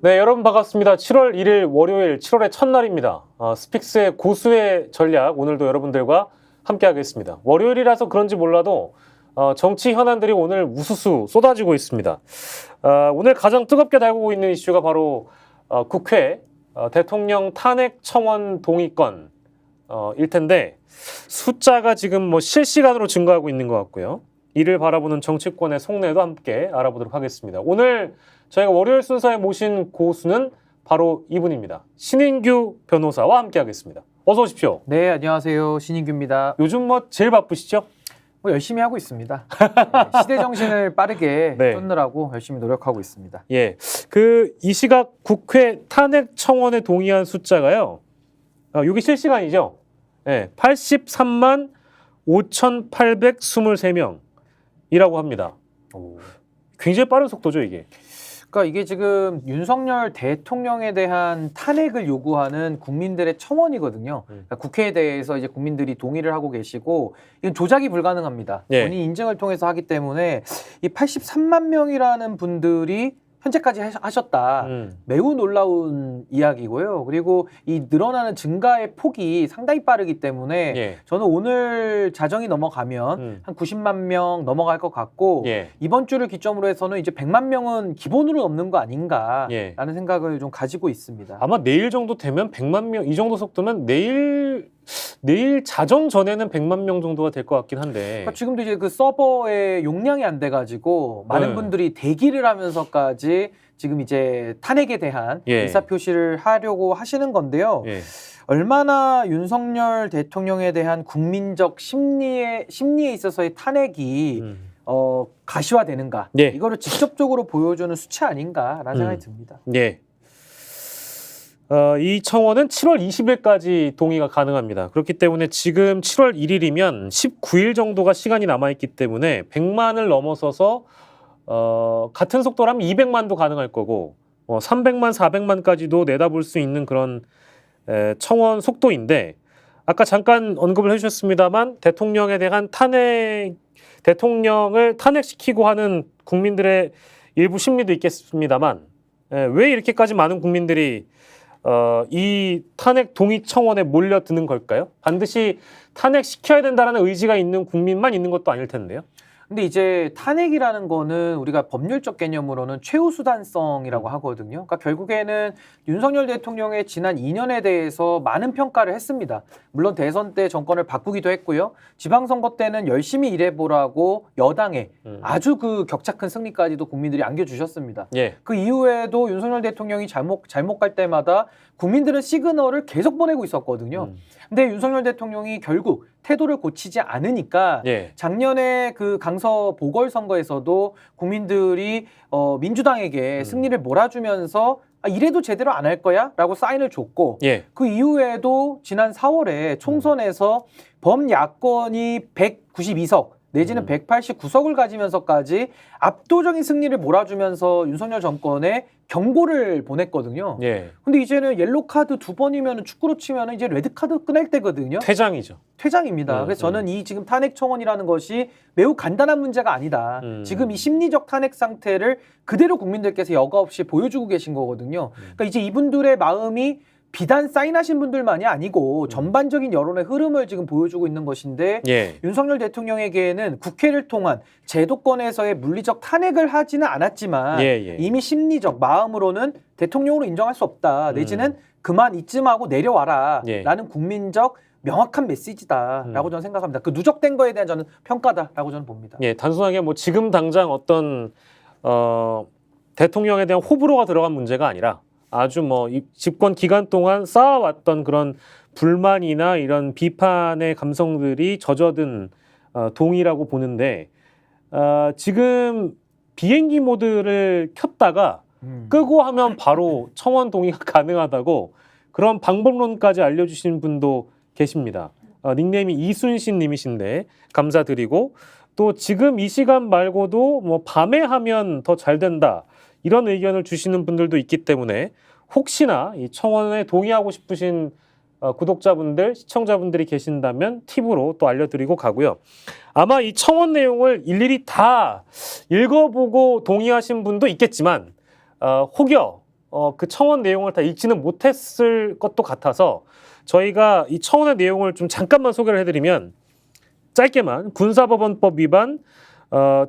네, 여러분 반갑습니다. 7월 1일 월요일 7월의 첫날입니다. 스픽스의 고수의 전략 오늘도 여러분들과 함께 하겠습니다. 월요일이라서 그런지 몰라도 정치 현안들이 오늘 우수수 쏟아지고 있습니다. 오늘 가장 뜨겁게 달구고 있는 이슈가 바로 국회 대통령 탄핵 청원 동의건 일 텐데 숫자가 지금 뭐 실시간으로 증가하고 있는 것 같고요. 이를 바라보는 정치권의 속내도 함께 알아보도록 하겠습니다. 오늘 저희가 월요일 순서에 모신 고수는 바로 이분입니다. 신인규 변호사와 함께 하겠습니다. 어서 오십시오. 네, 안녕하세요. 신인규입니다. 요즘 뭐 제일 바쁘시죠? 뭐 열심히 하고 있습니다. 네, 시대 정신을 빠르게 네. 쫓느라고 열심히 노력하고 있습니다. 예, 이 시각 국회 탄핵 청원에 동의한 숫자가요. 이게 실시간이죠. 예, 83만 5,823명이라고 합니다. 굉장히 빠른 속도죠, 이게. 그러니까 이게 지금 윤석열 대통령에 대한 탄핵을 요구하는 국민들의 청원이거든요. 그러니까 국회에 대해서 이제 국민들이 동의를 하고 계시고 이건 조작이 불가능합니다. 예. 본인 인증을 통해서 하기 때문에 이 83만 명이라는 분들이 현재까지 하셨다. 매우 놀라운 이야기고요. 그리고 이 늘어나는 증가의 폭이 상당히 빠르기 때문에 예. 저는 오늘 자정이 넘어가면 한 90만 명 넘어갈 것 같고 예. 이번 주를 기점으로 해서는 이제 100만 명은 기본으로 넘는 거 아닌가라는 예. 생각을 좀 가지고 있습니다. 아마 내일 정도 되면 100만 명, 이 정도 속도면 내일 자정 전에는 100만 명 정도가 될 것 같긴 한데. 그러니까 지금도 이제 그 서버의 용량이 안 돼가지고 많은 네. 분들이 대기를 하면서까지 지금 이제 탄핵에 대한 예. 의사표시를 하려고 하시는 건데요. 예. 얼마나 윤석열 대통령에 대한 국민적 심리에 있어서의 탄핵이 가시화되는가. 예. 이거를 직접적으로 보여주는 수치 아닌가라는 생각이 듭니다. 예. 이 청원은 7월 20일까지 동의가 가능합니다. 그렇기 때문에 지금 7월 1일이면 19일 정도가 시간이 남아있기 때문에 100만을 넘어서서 같은 속도라면 200만도 가능할 거고 300만, 400만까지도 내다볼 수 있는 그런 청원 속도인데 아까 잠깐 언급을 해주셨습니다만 대통령에 대한 대통령을 탄핵시키고 하는 국민들의 일부 심리도 있겠습니다만 왜 이렇게까지 많은 국민들이 이 탄핵 동의 청원에 몰려드는 걸까요? 반드시 탄핵시켜야 된다는 의지가 있는 국민만 있는 것도 아닐 텐데요. 근데 이제 탄핵이라는 거는 우리가 법률적 개념으로는 최우수단성이라고 하거든요. 그러니까 결국에는 윤석열 대통령의 지난 2년에 대해서 많은 평가를 했습니다. 물론 대선 때 정권을 바꾸기도 했고요. 지방선거 때는 열심히 일해보라고 여당에 아주 그 격차 큰 승리까지도 국민들이 안겨주셨습니다. 예. 그 이후에도 윤석열 대통령이 잘못 갈 때마다 국민들은 시그널을 계속 보내고 있었거든요. 근데 윤석열 대통령이 결국 태도를 고치지 않으니까 예. 작년에 그 강서 보궐선거에서도 국민들이 민주당에게 승리를 몰아주면서 이래도 제대로 안 할 거야? 라고 사인을 줬고 예. 그 이후에도 지난 4월에 총선에서 범야권이 192석 내지는 189석을 가지면서까지 압도적인 승리를 몰아주면서 윤석열 정권에 경고를 보냈거든요. 예. 근데 이제는 옐로 카드 2번이면 축구로 치면 이제 레드 카드 꺼낼 때거든요. 퇴장이죠. 퇴장입니다. 그래서 저는 이 지금 탄핵 청원이라는 것이 매우 간단한 문제가 아니다. 지금 이 심리적 탄핵 상태를 그대로 국민들께서 여과 없이 보여주고 계신 거거든요. 그러니까 이제 이분들의 마음이 비단 사인하신 분들만이 아니고 전반적인 여론의 흐름을 지금 보여주고 있는 것인데 예. 윤석열 대통령에게는 국회를 통한 제도권에서의 물리적 탄핵을 하지는 않았지만 예. 이미 심리적 마음으로는 대통령으로 인정할 수 없다. 내지는 그만 이쯤하고 내려와라 예. 라는 국민적 명확한 메시지다라고 저는 생각합니다. 그 누적된 거에 대한 저는 평가다라고 저는 봅니다. 예, 단순하게 뭐 지금 당장 어떤 대통령에 대한 호불호가 들어간 문제가 아니라 아주 뭐 이 집권 기간 동안 쌓아왔던 그런 불만이나 이런 비판의 감성들이 젖어든 동의라고 보는데 지금 비행기 모드를 켰다가 끄고 하면 바로 청원 동의가 가능하다고 그런 방법론까지 알려주신 분도 계십니다. 닉네임이 이순신 님이신데 감사드리고 또 지금 이 시간 말고도 뭐 밤에 하면 더 잘 된다. 이런 의견을 주시는 분들도 있기 때문에 혹시나 이 청원에 동의하고 싶으신 구독자분들, 시청자분들이 계신다면 팁으로 또 알려드리고 가고요. 아마 이 청원 내용을 일일이 다 읽어보고 동의하신 분도 있겠지만 혹여 그 청원 내용을 다 읽지는 못했을 것도 같아서 저희가 이 청원의 내용을 좀 잠깐만 소개를 해드리면 짧게만 군사법원법 위반,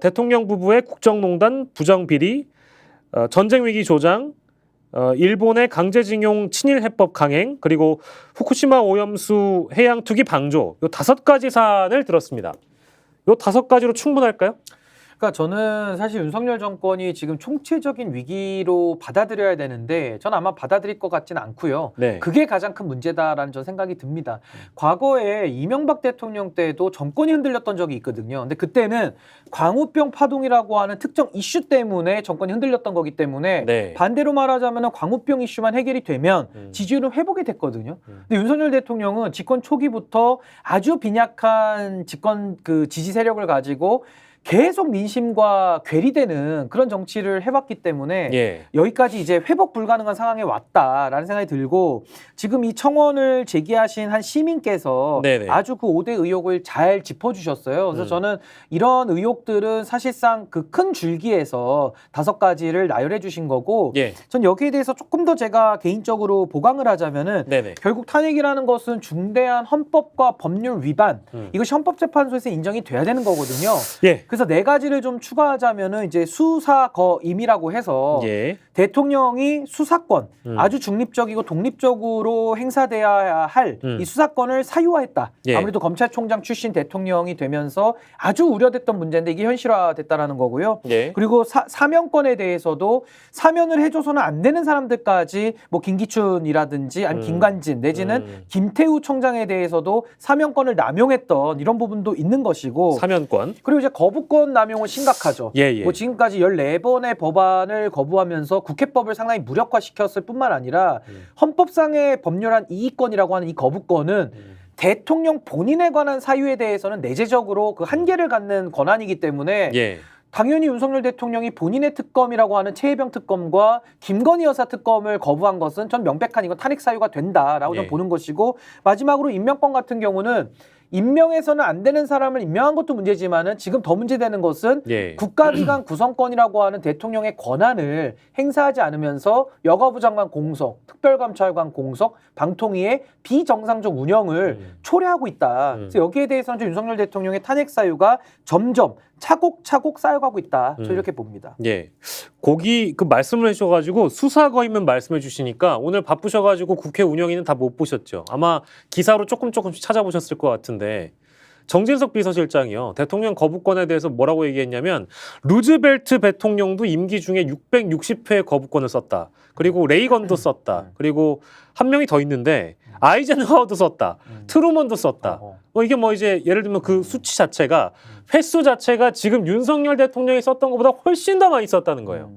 대통령 부부의 국정농단 부정비리, 전쟁위기 조장, 일본의 강제징용 친일해법 강행, 그리고 후쿠시마 오염수 해양 투기 방조, 요 5가지 사안을 들었습니다. 요 5가지로 충분할까요? 그러니까 저는 사실 윤석열 정권이 지금 총체적인 위기로 받아들여야 되는데 저는 아마 받아들일 것 같지는 않고요. 네. 그게 가장 큰 문제다라는 전 생각이 듭니다. 과거에 이명박 대통령 때도 정권이 흔들렸던 적이 있거든요. 근데 그때는 광우병 파동이라고 하는 특정 이슈 때문에 정권이 흔들렸던 거기 때문에 네. 반대로 말하자면 광우병 이슈만 해결이 되면 지지율은 회복이 됐거든요. 근데 윤석열 대통령은 집권 초기부터 아주 빈약한 집권 그 지지 세력을 가지고 계속 민심과 괴리되는 그런 정치를 해왔기 때문에 예. 여기까지 이제 회복 불가능한 상황에 왔다라는 생각이 들고 지금 이 청원을 제기하신 한 시민께서 네네. 아주 그 5대 의혹을 잘 짚어주셨어요. 그래서 저는 이런 의혹들은 사실상 그 큰 줄기에서 5가지를 나열해 주신 거고 예. 전 여기에 대해서 조금 더 제가 개인적으로 보강을 하자면은 네네. 결국 탄핵이라는 것은 중대한 헌법과 법률 위반 이것이 헌법재판소에서 인정이 돼야 되는 거거든요. 예. 그래서 4가지를 좀 추가하자면은 이제 수사거임이라고 해서 예. 대통령이 수사권 아주 중립적이고 독립적으로 행사돼야 할 이 수사권을 사유화했다. 예. 아무래도 검찰총장 출신 대통령이 되면서 아주 우려됐던 문제인데 이게 현실화됐다라는 거고요. 예. 그리고 사면권에 대해서도 사면을 해줘서는 안 되는 사람들까지 뭐 김기춘이라든지 아니 김관진 내지는 김태우 청장에 대해서도 사면권을 남용했던 이런 부분도 있는 것이고 사면권. 그리고 이제 거부권 남용은 심각하죠. 예, 예. 뭐 지금까지 14번의 법안을 거부하면서 국회법을 상당히 무력화시켰을 뿐만 아니라 헌법상의 법률안 이의권이라고 하는 이 거부권은 대통령 본인에 관한 사유에 대해서는 내재적으로 그 한계를 갖는 권한이기 때문에 예. 당연히 윤석열 대통령이 본인의 특검이라고 하는 최혜병 특검과 김건희 여사 특검을 거부한 것은 전 명백한 이건 탄핵 사유가 된다라고 예. 좀 보는 것이고 마지막으로 임명권 같은 경우는 임명해서는 안 되는 사람을 임명한 것도 문제지만은 지금 더 문제되는 것은 예. 국가기관 구성권이라고 하는 대통령의 권한을 행사하지 않으면서 여가부 장관 공석, 특별감찰관 공석, 방통위의 비정상적 운영을 초래하고 있다. 그래서 여기에 대해서는 좀 윤석열 대통령의 탄핵 사유가 점점 차곡차곡 쌓여가고 있다. 저 이렇게 봅니다. 예. 거기 그 말씀을 해주셔가지고 수사거임은 말씀해 주시니까 오늘 바쁘셔가지고 국회 운영위는 다 못 보셨죠. 아마 기사로 조금씩 찾아보셨을 것 같은데 정진석 비서실장이요. 대통령 거부권에 대해서 뭐라고 얘기했냐면 루즈벨트 대통령도 임기 중에 660회 거부권을 썼다. 그리고 레이건도 썼다. 그리고 한 명이 더 있는데 아이젠하워도 썼다. 트루먼도 썼다. 이게 뭐 이제 예를 들면 그 수치 자체가 횟수 자체가 지금 윤석열 대통령이 썼던 것보다 훨씬 더 많이 썼다는 거예요.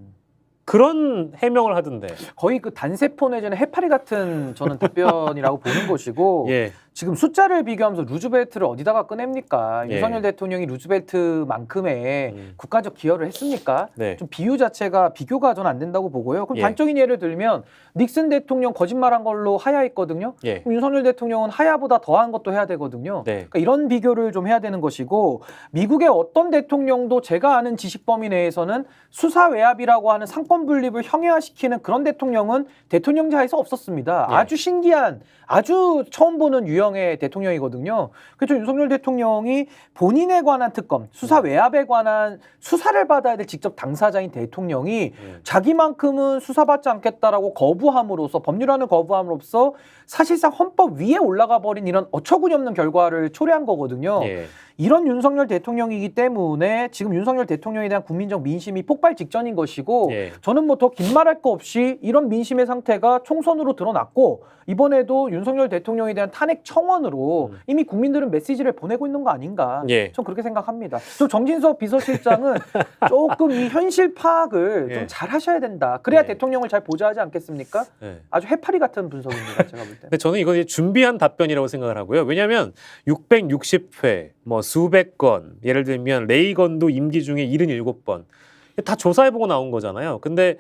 그런 해명을 하던데. 거의 그 단세포 내지는 해파리 같은 저는 답변이라고 보는 것이고 예. 지금 숫자를 비교하면서 루즈벨트를 어디다가 꺼냅니까? 예. 윤석열 대통령이 루즈벨트만큼의 국가적 기여를 했습니까? 네. 좀 비유 자체가 비교가 저는 안 된다고 보고요. 그럼 예. 단적인 예를 들면 닉슨 대통령 거짓말한 걸로 하야했거든요. 예. 그럼 윤석열 대통령은 하야보다 더한 것도 해야 되거든요. 네. 그러니까 이런 비교를 좀 해야 되는 것이고 미국의 어떤 대통령도 제가 아는 지식 범위 내에서는 수사 외압이라고 하는 상권 분립을 형해화시키는 그런 대통령은 대통령제하에서 없었습니다. 예. 아주 신기한 아주 처음 보는 유형의 대통령이거든요. 그래서 윤석열 대통령이 본인에 관한 특검, 수사 외압에 관한 수사를 받아야 될 직접 당사자인 대통령이 자기만큼은 수사받지 않겠다라고 거부함으로써 법률안을 거부함으로써 사실상 헌법 위에 올라가 버린 이런 어처구니없는 결과를 초래한 거거든요. 예. 이런 윤석열 대통령이기 때문에 지금 윤석열 대통령에 대한 국민적 민심이 폭발 직전인 것이고 예. 저는 뭐 더 긴 말할 거 없이 이런 민심의 상태가 총선으로 드러났고 이번에도 윤석열 대통령에 대한 탄핵 청원으로 이미 국민들은 메시지를 보내고 있는 거 아닌가 예. 전 그렇게 생각합니다. 또 정진석 비서실장은 조금 이 현실 파악을 예. 좀 잘 하셔야 된다. 그래야 예. 대통령을 잘 보좌하지 않겠습니까? 예. 아주 해파리 같은 분석입니다. 제가 볼 때. 근데 저는 이거 준비한 답변이라고 생각을 하고요. 왜냐하면 660회, 뭐 수백 건, 예를 들면 레이건도 임기 중에 77번 다 조사해보고 나온 거잖아요. 근데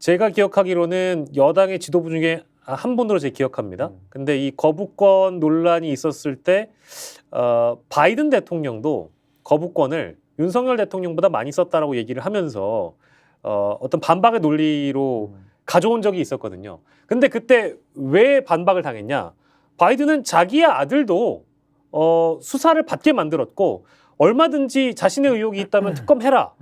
제가 기억하기로는 여당의 지도부 중에 한 분으로 제가 기억합니다. 근데 이 거부권 논란이 있었을 때 바이든 대통령도 거부권을 윤석열 대통령보다 많이 썼다라고 얘기를 하면서 어떤 반박의 논리로 가져온 적이 있었거든요. 근데 그때 왜 반박을 당했냐? 바이든은 자기의 아들도 수사를 받게 만들었고 얼마든지 자신의 의혹이 있다면 특검해라.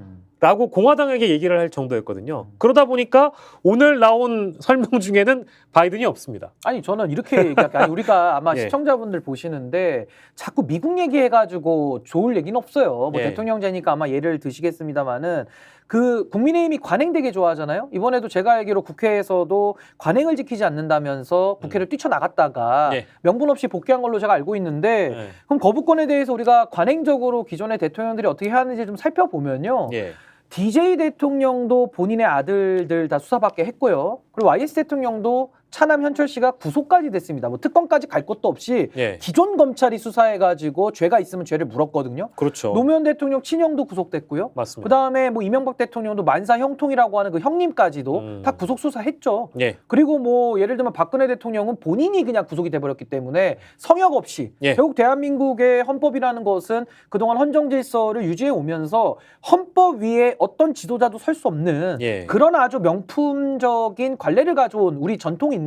라고 공화당에게 얘기를 할 정도였거든요. 그러다 보니까 오늘 나온 설명 중에는 바이든이 없습니다. 아니 저는 이렇게 얘기할게요. 아니 우리가 아마 예. 시청자분들 보시는데 자꾸 미국 얘기해가지고 좋을 얘기는 없어요. 뭐 예. 대통령제니까 아마 예를 드시겠습니다만은 그 국민의힘이 관행 되게 좋아하잖아요. 이번에도 제가 알기로 국회에서도 관행을 지키지 않는다면서 국회를 뛰쳐나갔다가 예. 명분 없이 복귀한 걸로 제가 알고 있는데 예. 그럼 거부권에 대해서 우리가 관행적으로 기존의 대통령들이 어떻게 하는지 좀 살펴보면요. 예. DJ 대통령도 본인의 아들들 다 수사받게 했고요. 그리고 YS 대통령도 차남 현철 씨가 구속까지 됐습니다. 뭐 특검까지 갈 것도 없이 예. 기존 검찰이 수사해가지고 죄가 있으면 죄를 물었거든요. 그렇죠. 노무현 대통령 친형도 구속됐고요. 맞습니다. 그다음에 뭐 이명박 대통령도 만사 형통이라고 하는 그 형님까지도 다 구속 수사했죠. 예. 그리고 뭐 예를 들면 박근혜 대통령은 본인이 그냥 구속이 돼버렸기 때문에 성역 없이 예. 결국 대한민국의 헌법이라는 것은 그동안 헌정 질서를 유지해 오면서 헌법 위에 어떤 지도자도 설 수 없는 예. 그런 아주 명품적인 관례를 가져온 우리 전통인데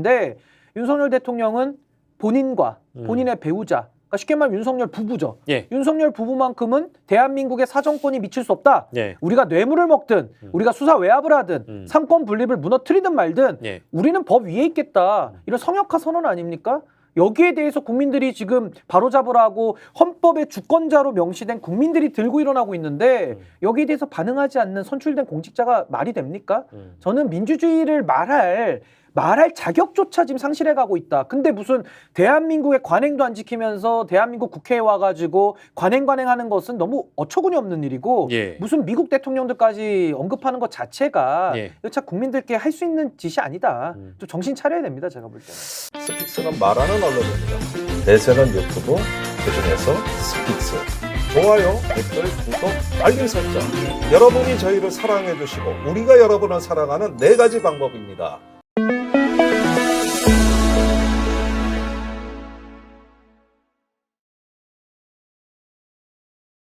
윤석열 대통령은 본인과 본인의 배우자 그러니까 쉽게 말하면 윤석열 부부죠. 예. 윤석열 부부만큼은 대한민국의 사정권이 미칠 수 없다. 예. 우리가 뇌물을 먹든 우리가 수사 외압을 하든 상권 분립을 무너뜨리든 말든 예. 우리는 법 위에 있겠다. 이런 성역화 선언 아닙니까? 여기에 대해서 국민들이 지금 바로잡으라고 헌법의 주권자로 명시된 국민들이 들고 일어나고 있는데 여기에 대해서 반응하지 않는 선출된 공직자가 말이 됩니까? 저는 민주주의를 말할 자격조차 지금 상실해가고 있다. 근데 무슨 대한민국의 관행도 안 지키면서 대한민국 국회에 와가지고 관행하는 것은 너무 어처구니 없는 일이고 예. 무슨 미국 대통령들까지 언급하는 것 자체가 예. 이거 참 국민들께 할 수 있는 짓이 아니다. 좀 정신 차려야 됩니다. 제가 볼 때는. 스픽스는 말하는 언론입니다. 대세는 유튜브, 그중에서 스픽스. 좋아요, 댓글, 구독, 알림 설정. 여러분이 저희를 사랑해 주시고 우리가 여러분을 사랑하는 4가지 방법입니다.